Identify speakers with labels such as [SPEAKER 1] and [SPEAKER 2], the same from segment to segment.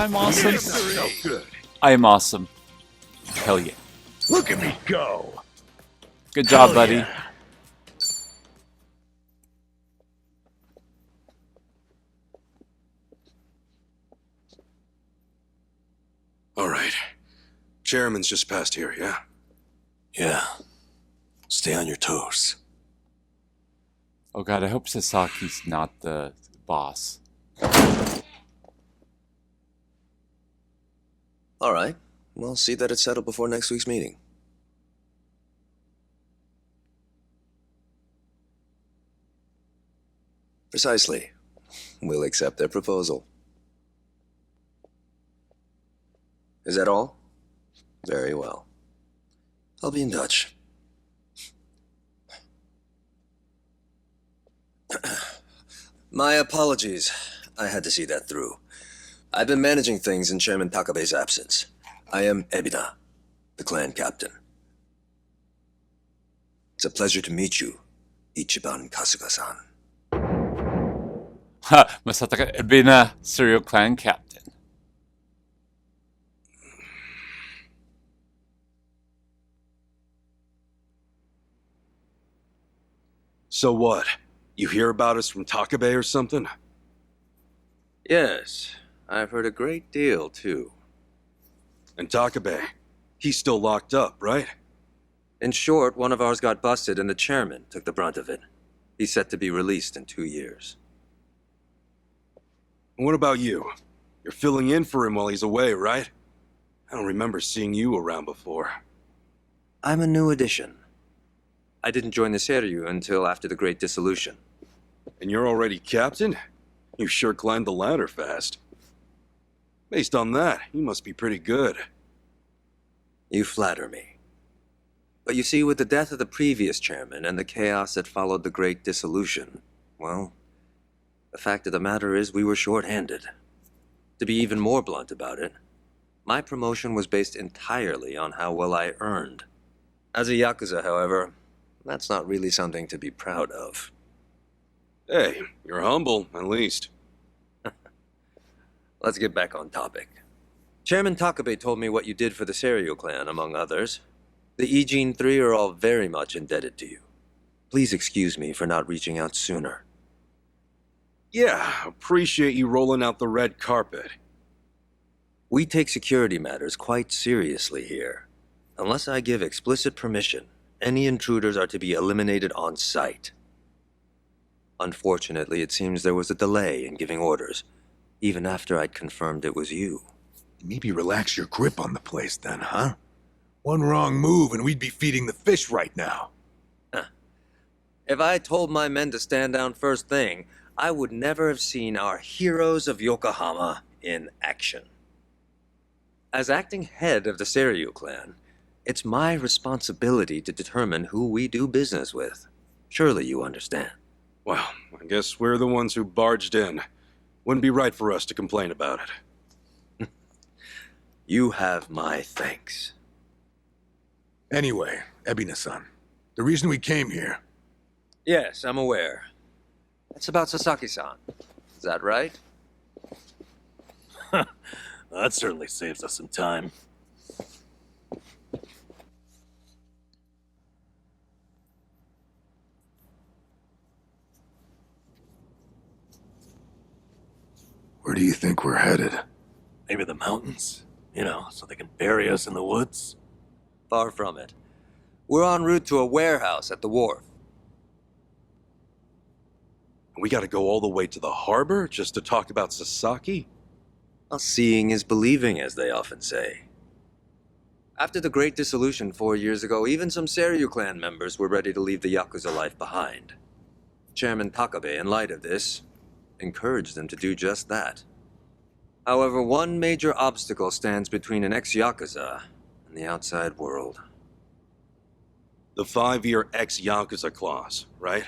[SPEAKER 1] I'm awesome.
[SPEAKER 2] So good.
[SPEAKER 1] I am awesome. Hell yeah.
[SPEAKER 2] Look at me go.
[SPEAKER 1] Good job,
[SPEAKER 2] Hell
[SPEAKER 1] buddy.
[SPEAKER 2] yeah.
[SPEAKER 3] All right. Chairman's just past here, yeah?
[SPEAKER 4] Yeah. Stay on your toes.
[SPEAKER 1] Oh god, I hope Sasaki's not the boss.
[SPEAKER 4] All right. We'll see that it's settled before next week's meeting. Precisely. We'll accept their proposal. Is that all? Very well. I'll be in touch. My apologies. I had to see that through. I've been managing things in Chairman Takabe's absence. I am Ebina, the clan captain. It's a pleasure to meet you, Ichiban Kasuga-san.
[SPEAKER 1] Ha! Masataka Ebina, serial clan captain.
[SPEAKER 3] So what? You hear about us from Takabe or something?
[SPEAKER 4] Yes, I've heard a great deal, too.
[SPEAKER 3] And Takabe, he's still locked up, right?
[SPEAKER 4] In short, one of ours got busted and the chairman took the brunt of it. He's set to be released in 2 years.
[SPEAKER 3] And what about you? You're filling in for him while he's away, right? I don't remember seeing you around before.
[SPEAKER 4] I'm a new addition. I didn't join the Seiryu until after the Great Dissolution.
[SPEAKER 3] And you're already captain? You sure climbed the ladder fast. Based on that, you must be pretty good.
[SPEAKER 4] You flatter me. But you see, with the death of the previous chairman and the chaos that followed the Great Dissolution, well, the fact of the matter is we were short-handed. To be even more blunt about it, my promotion was based entirely on how well I earned. As a Yakuza, however, that's not really something to be proud of.
[SPEAKER 3] Hey, you're humble, at least.
[SPEAKER 4] Let's get back on topic. Chairman Takabe told me what you did for the Seiryu clan, among others. The YIW12 are all very much indebted to you. Please excuse me for not reaching out sooner.
[SPEAKER 3] Yeah, appreciate you rolling out the red carpet.
[SPEAKER 4] We take security matters quite seriously here. Unless I give explicit permission, any intruders are to be eliminated on sight. Unfortunately, it seems there was a delay in giving orders, even after I'd confirmed it was you.
[SPEAKER 2] Maybe relax your grip on the place then, huh? One wrong move and we'd be feeding the fish right now.
[SPEAKER 4] If I told my men to stand down first thing, I would never have seen our heroes of Yokohama in action. As acting head of the Seiryu clan, it's my responsibility to determine who we do business with. Surely you understand.
[SPEAKER 3] Well, I guess we're the ones who barged in. Wouldn't be right for us to complain about it.
[SPEAKER 4] You have my thanks.
[SPEAKER 2] Anyway, Ebina-san, the reason we came here...
[SPEAKER 4] Yes, I'm aware. It's about Sasaki-san. Is that right?
[SPEAKER 5] That certainly saves us some time.
[SPEAKER 2] Where do you think we're headed?
[SPEAKER 5] Maybe the mountains? You know, so they can bury us in the woods?
[SPEAKER 4] Far from it. We're en route to a warehouse at the wharf.
[SPEAKER 3] We gotta go all the way to the harbor just to talk about Sasaki?
[SPEAKER 4] Well, seeing is believing, as they often say. After the Great Dissolution 4 years ago, even some Seiryu clan members were ready to leave the Yakuza life behind. Chairman Takabe, in light of this, encouraged them to do just that. However, one major obstacle stands between an ex-Yakuza and the outside world.
[SPEAKER 3] The 5-year ex-Yakuza clause, right?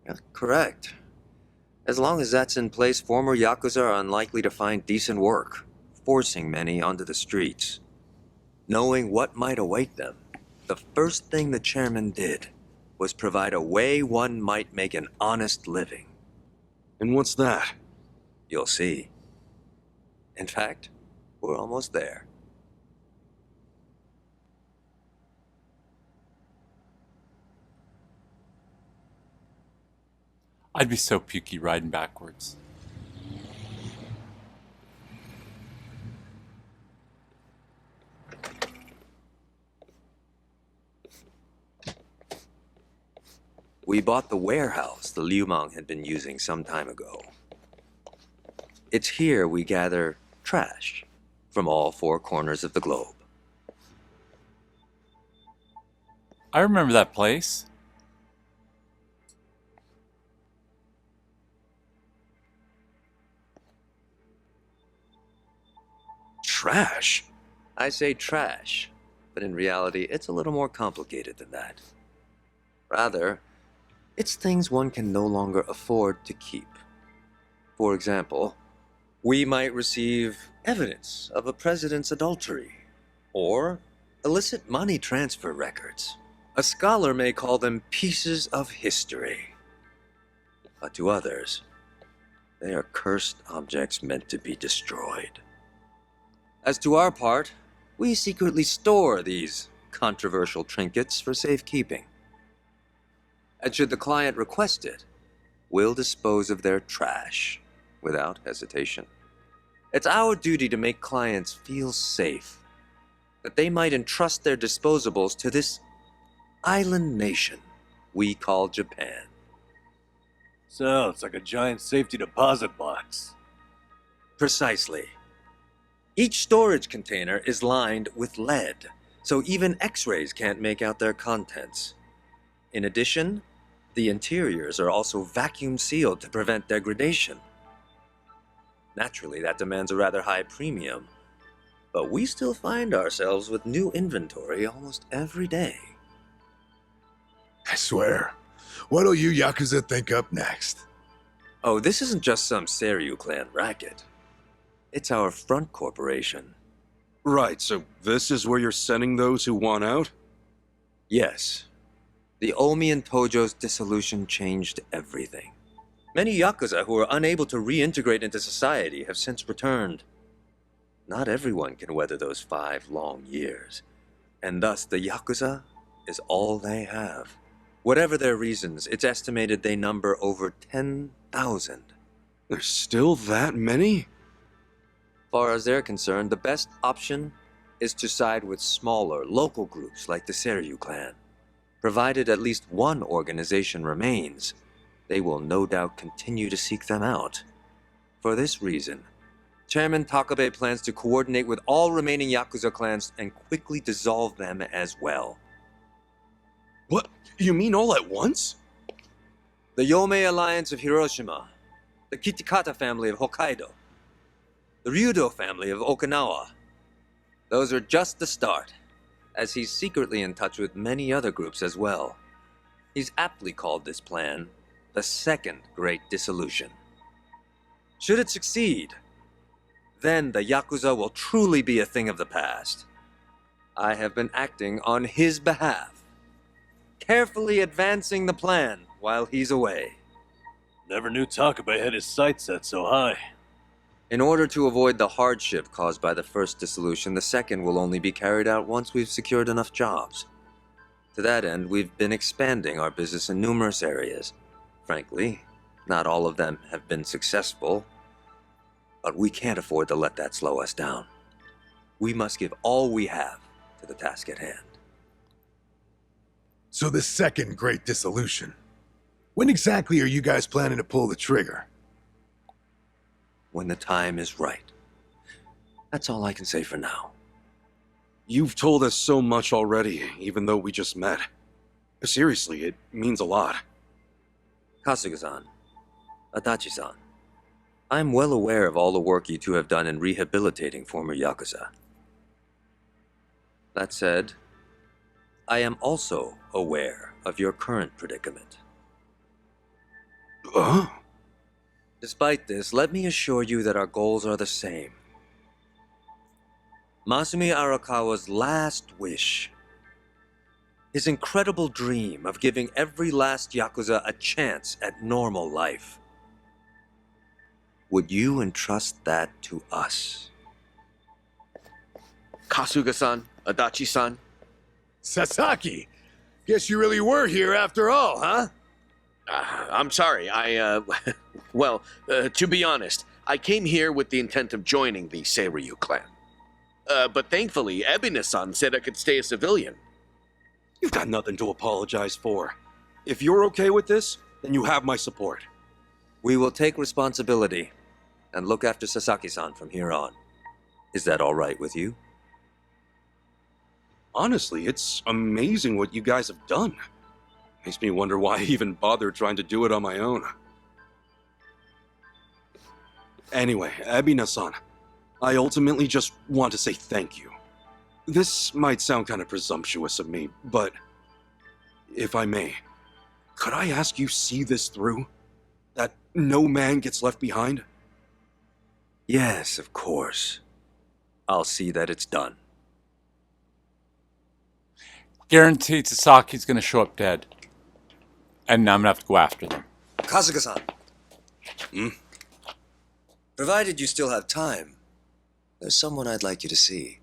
[SPEAKER 4] Yeah, correct. As long as that's in place, former Yakuza are unlikely to find decent work, forcing many onto the streets. Knowing what might await them, the first thing the chairman did was provide a way one might make an honest living.
[SPEAKER 3] And what's that?
[SPEAKER 4] You'll see. In fact, we're almost there.
[SPEAKER 1] I'd be so pukey riding backwards.
[SPEAKER 4] We bought the warehouse the Liumang had been using some time ago. It's here we gather trash from all four corners of the globe.
[SPEAKER 1] I remember that place.
[SPEAKER 3] Trash?
[SPEAKER 4] I say trash, but in reality, it's a little more complicated than that. Rather, it's things one can no longer afford to keep. For example, we might receive evidence of a president's adultery, or illicit money transfer records. A scholar may call them pieces of history. But to others, they are cursed objects meant to be destroyed. As to our part, we secretly store these controversial trinkets for safekeeping. And should the client request it, we'll dispose of their trash without hesitation. It's our duty to make clients feel safe, that they might entrust their disposables to this island nation we call Japan.
[SPEAKER 5] Sounds like a giant safety deposit box.
[SPEAKER 4] Precisely. Each storage container is lined with lead, so even X-rays can't make out their contents. In addition, the interiors are also vacuum sealed to prevent degradation. Naturally, that demands a rather high premium, but we still find ourselves with new inventory almost every day.
[SPEAKER 2] I swear. What'll you Yakuza think up next?
[SPEAKER 4] Oh, this isn't just some Seiryu clan racket. It's our front corporation.
[SPEAKER 3] Right, so this is where you're sending those who want out?
[SPEAKER 4] Yes. The Omi and Tojo's dissolution changed everything. Many Yakuza who were unable to reintegrate into society have since returned. Not everyone can weather those 5 long years, and thus the Yakuza is all they have. Whatever their reasons, it's estimated they number over 10,000.
[SPEAKER 3] There's still that many?
[SPEAKER 4] Far as they're concerned, the best option is to side with smaller, local groups like the Seiryu clan. Provided at least one organization remains, they will no doubt continue to seek them out. For this reason, Chairman Takabe plans to coordinate with all remaining Yakuza clans and quickly dissolve them as well.
[SPEAKER 3] What? You mean all at once?
[SPEAKER 4] The Yomei Alliance of Hiroshima, the Kitakata family of Hokkaido, the Ryudo family of Okinawa. Those are just the start, as he's secretly in touch with many other groups as well. He's aptly called this plan the Second Great Dissolution. Should it succeed, then the Yakuza will truly be a thing of the past. I have been acting on his behalf, carefully advancing the plan while he's away.
[SPEAKER 5] Never knew Takabe had his sights set so high.
[SPEAKER 4] In order to avoid the hardship caused by the first dissolution, the second will only be carried out once we've secured enough jobs. To that end, we've been expanding our business in numerous areas. Frankly, not all of them have been successful, but we can't afford to let that slow us down. We must give all we have to the task at hand.
[SPEAKER 2] So the second great dissolution. When exactly are you guys planning to pull the trigger?
[SPEAKER 4] When the time is right. That's all I can say for now.
[SPEAKER 3] You've told us so much already, even though we just met. Seriously, it means a lot.
[SPEAKER 4] Kasuga-san, Adachi-san, I'm well aware of all the work you two have done in rehabilitating former Yakuza. That said, I am also aware of your current predicament. Despite this, let me assure you that our goals are the same. Masumi Arakawa's last wish, his incredible dream of giving every last Yakuza a chance at normal life. would you entrust that to us?
[SPEAKER 6] Kasuga-san, Adachi-san.
[SPEAKER 2] Sasaki! Guess you really were here after all, huh?
[SPEAKER 6] I'm sorry, well, to be honest, I came here with the intent of joining the Seiryu clan. But thankfully, Ebina-san said I could stay a civilian.
[SPEAKER 3] You've got nothing to apologize for. If you're okay with this, then you have my support.
[SPEAKER 4] We will take responsibility and look after Sasaki-san from here on. Is that all right with you?
[SPEAKER 3] Honestly, it's amazing what you guys have done. Makes me wonder why I even bothered trying to do it on my own. Anyway, Ebina-san, I ultimately just want to say thank you. This might sound kind of presumptuous of me, but if I may, could I ask you see this through? That no man gets left behind?
[SPEAKER 4] Yes, of course. I'll see that it's done.
[SPEAKER 1] Guaranteed Sasaki's gonna show up dead. And I'm gonna have to go after them.
[SPEAKER 4] Kasuga-san! Provided you still have time, there's someone I'd like you to see.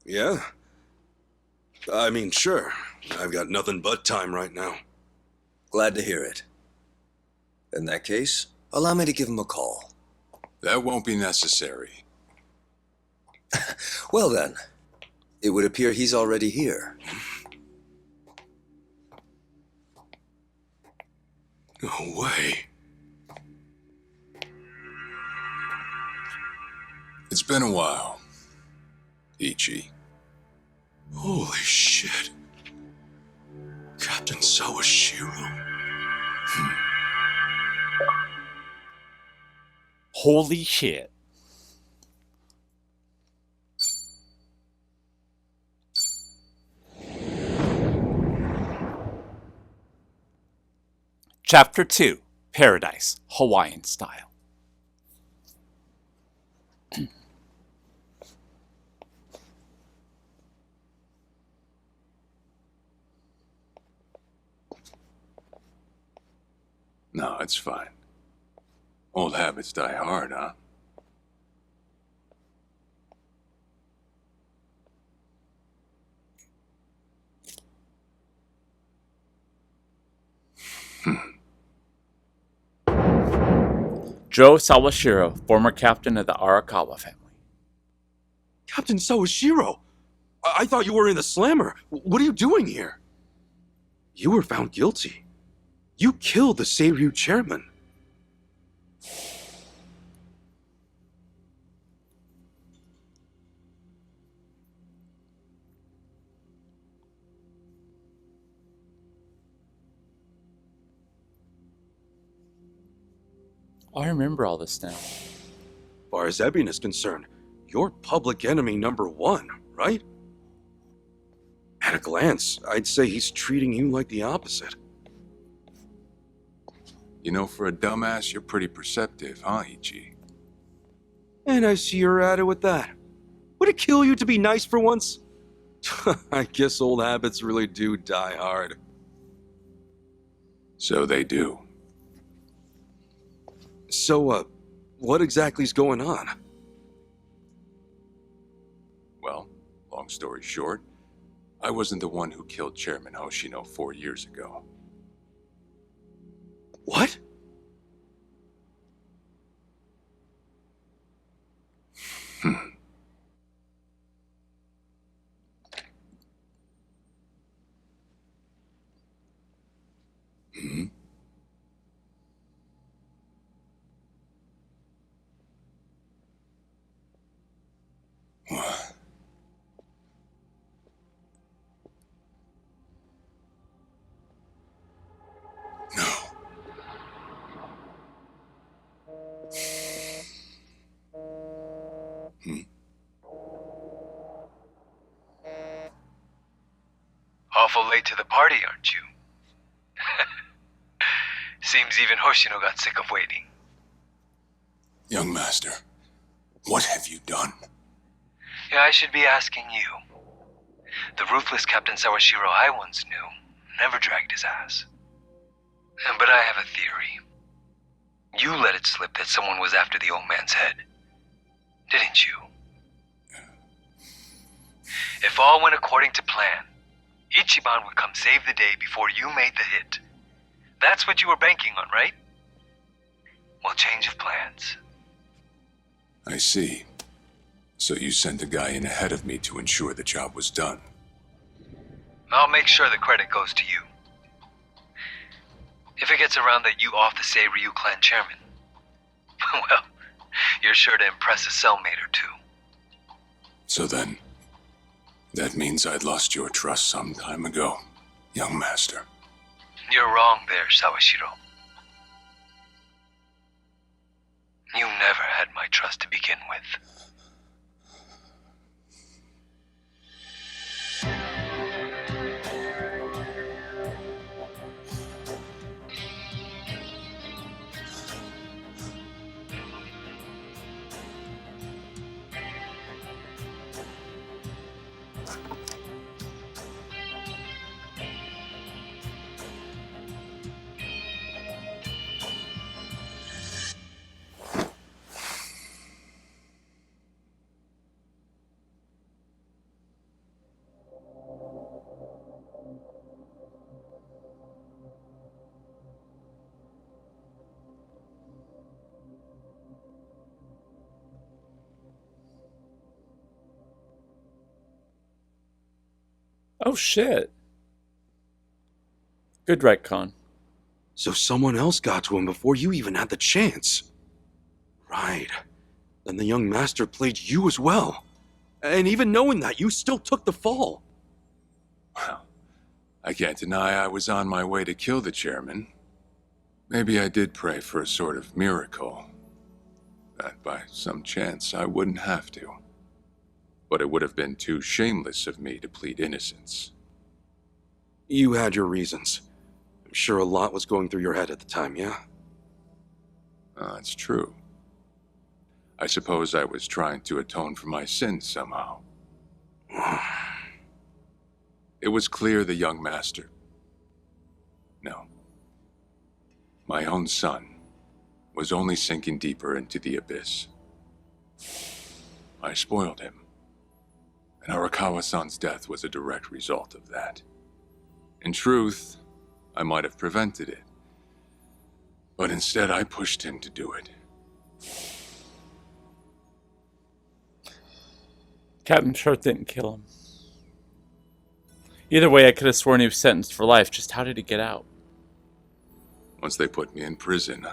[SPEAKER 3] Yeah? I mean, sure. I've got nothing but time right now.
[SPEAKER 4] Glad to hear it. In that case, allow me to give him a call.
[SPEAKER 2] That won't be necessary.
[SPEAKER 4] Well then, it would appear he's already here.
[SPEAKER 2] No way. It's been a while, Ichi. Holy shit. Captain Sawashiro.
[SPEAKER 1] Holy shit. Chapter 2, Paradise, Hawaiian Style.
[SPEAKER 2] No, it's fine. Old habits die hard, huh?
[SPEAKER 1] Joe Sawashiro, former captain of the Arakawa family.
[SPEAKER 3] Captain Sawashiro! I thought you were in the slammer. What are you doing here? You were found guilty. You killed the Seiryu chairman.
[SPEAKER 1] I remember all this now.
[SPEAKER 3] As far as Ebin is concerned, you're public enemy number one, right? At a glance, I'd say he's treating you like the opposite.
[SPEAKER 2] You know, for a dumbass, you're pretty perceptive, huh, Ichi?
[SPEAKER 3] And I see you're at it with that. Would it kill you to be nice for once? I guess old habits really do die hard.
[SPEAKER 2] So they do.
[SPEAKER 3] So, what exactly's going on?
[SPEAKER 2] Well, long story short, I wasn't the one who killed Chairman Hoshino 4 years ago.
[SPEAKER 3] What?
[SPEAKER 2] Hmm? What? No. Hmm?
[SPEAKER 7] Awful late to the party, aren't you? Seems even Hoshino got sick of waiting.
[SPEAKER 2] Young master, what have you done?
[SPEAKER 7] Yeah, I should be asking you. The ruthless Captain Sawashiro I once knew never dragged his ass. But I have a theory. You let it slip that someone was after the old man's head, didn't you? If all went according to plan, Ichiban would come save the day before you made the hit. That's what you were banking on, right? Well, change of plans.
[SPEAKER 2] I see. So you sent a guy in ahead of me to ensure the job was done.
[SPEAKER 7] I'll make sure the credit goes to you. If it gets around that you off the Seiryu clan chairman, well, you're sure to impress a cellmate or two.
[SPEAKER 2] So then, that means I'd lost your trust some time ago, young master.
[SPEAKER 7] You're wrong there, Sawashiro. You never had my trust to begin with.
[SPEAKER 1] Oh shit. Good retcon.
[SPEAKER 3] So someone else got to him before you even had the chance. Right. Then the young master played you as well. And even knowing that, you still took the fall.
[SPEAKER 2] Well, I can't deny I was on my way to kill the chairman. Maybe I did pray for a sort of miracle. That by some chance I wouldn't have to. But it would have been too shameless of me to plead innocence.
[SPEAKER 3] You had your reasons. I'm sure a lot was going through your head at the time, yeah?
[SPEAKER 2] It's true. I suppose I was trying to atone for my sins somehow. It was clear the young master... No. My own son was only sinking deeper into the abyss. I spoiled him. And Arakawa-san's death was a direct result of that. In truth, I might have prevented it. But instead, I pushed him to do it.
[SPEAKER 1] Captain Short didn't kill him. Either way, I could have sworn he was sentenced for life. Just how did he get out?
[SPEAKER 2] Once they put me in prison,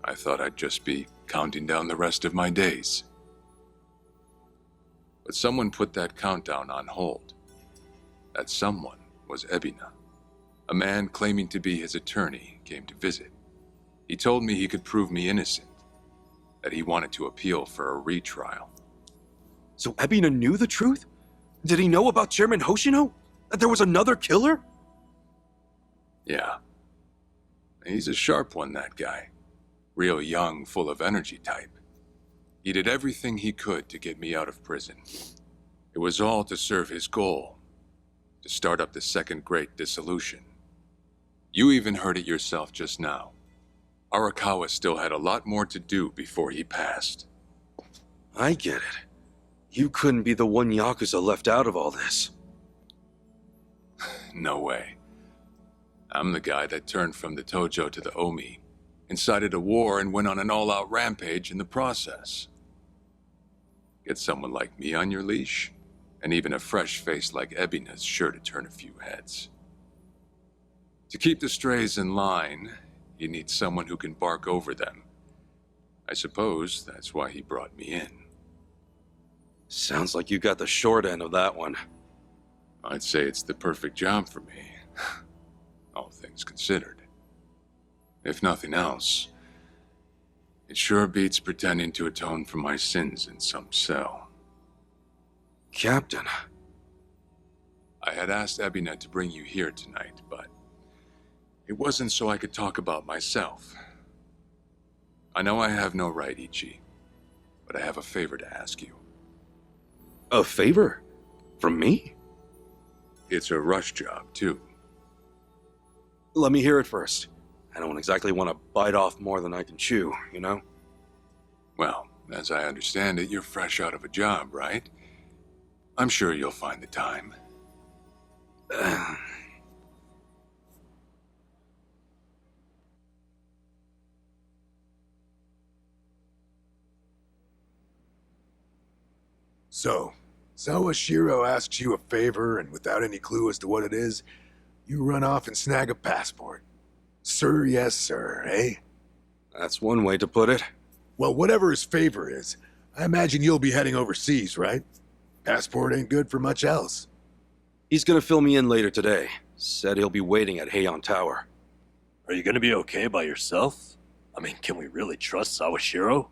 [SPEAKER 2] I thought I'd just be counting down the rest of my days. But someone put that countdown on hold. That someone was Ebina. A man claiming to be his attorney came to visit. He told me he could prove me innocent, that he wanted to appeal for a retrial.
[SPEAKER 3] So Ebina knew the truth? Did he know about Chairman Hoshino? That there was another killer?
[SPEAKER 2] Yeah. He's a sharp one, that guy. Real young, full of energy type. He did everything he could to get me out of prison. It was all to serve his goal, to start up the second great dissolution. You even heard it yourself just now. Arakawa still had a lot more to do before he passed.
[SPEAKER 3] I get it. You couldn't be the one Yakuza left out of all this.
[SPEAKER 2] No way. I'm the guy that turned from the Tojo to the Omi, incited a war and went on an all-out rampage in the process. Get someone like me on your leash, and even a fresh face like Ebina's sure to turn a few heads. To keep the strays in line, you need someone who can bark over them. I suppose that's why he brought me in.
[SPEAKER 3] Sounds like you got the short end of that one.
[SPEAKER 2] I'd say it's the perfect job for me, all things considered. If nothing else, it sure beats pretending to atone for my sins in some cell.
[SPEAKER 3] Captain.
[SPEAKER 2] I had asked Ebina to bring you here tonight, but it wasn't so I could talk about myself. I know I have no right, Ichi, but I have a favor to ask you.
[SPEAKER 3] A favor? From me?
[SPEAKER 2] It's a rush job, too.
[SPEAKER 3] Let me hear it first. I don't exactly want to bite off more than I can chew, you know?
[SPEAKER 2] Well, as I understand it, you're fresh out of a job, right? I'm sure you'll find the time.
[SPEAKER 8] So, Sawashiro asks you a favor, and without any clue as to what it is, you run off and snag a passport. Sir, yes, sir, eh?
[SPEAKER 3] That's one way to put it.
[SPEAKER 8] Well, whatever his favor is, I imagine you'll be heading overseas, right? Passport ain't good for much else.
[SPEAKER 3] He's gonna fill me in later today. Said he'll be waiting at Heian Tower.
[SPEAKER 5] Are you gonna be okay by yourself? I mean, can we really trust Sawashiro?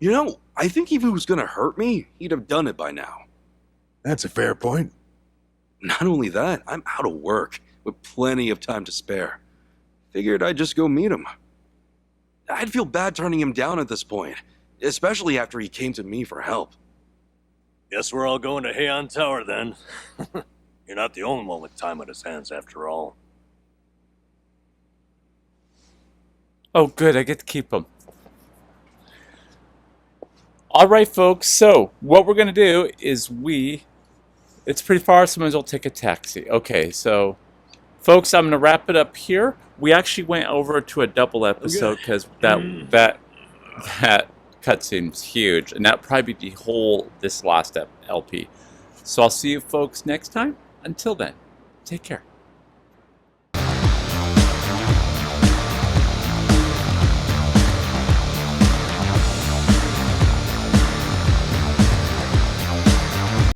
[SPEAKER 3] You know, I think if he was gonna hurt me, he'd have done it by now.
[SPEAKER 8] That's a fair point.
[SPEAKER 3] Not only that, I'm out of work, with plenty of time to spare. Figured I'd just go meet him. I'd feel bad turning him down at this point, especially after he came to me for help.
[SPEAKER 5] Guess we're all going to Heian Tower then. You're not the only one with time on his hands after all.
[SPEAKER 1] Oh, good. I get to keep them. All right, folks. So what we're going to do is it's pretty far, so might as well take a taxi. Okay, so folks, I'm going to wrap it up here. We actually went over to a double episode because that cutscene was huge, and that'll probably be this last LP. So I'll see you folks next time. Until then, take care.